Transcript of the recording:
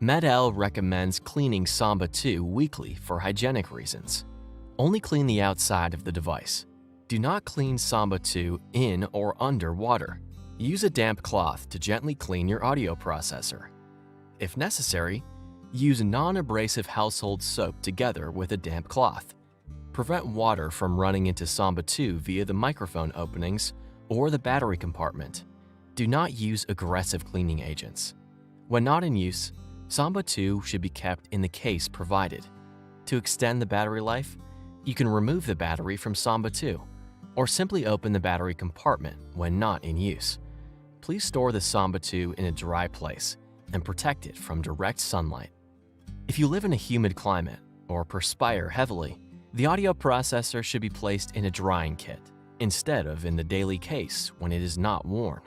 MED-EL recommends cleaning SAMBA2 weekly for hygienic reasons. Only clean the outside of the device. Do not clean SAMBA2 in or under water. Use a damp cloth to gently clean your audio processor. If necessary, use non-abrasive household soap together with a damp cloth. Prevent water from running into SAMBA2 via the microphone openings or the battery compartment. Do not use aggressive cleaning agents. When not in use, SAMBA2 should be kept in the case provided. To extend the battery life, you can remove the battery from SAMBA2 or simply open the battery compartment when not in use. Please store the SAMBA2 in a dry place and protect it from direct sunlight. If you live in a humid climate or perspire heavily, the audio processor should be placed in a drying kit instead of in the daily case when it is not worn.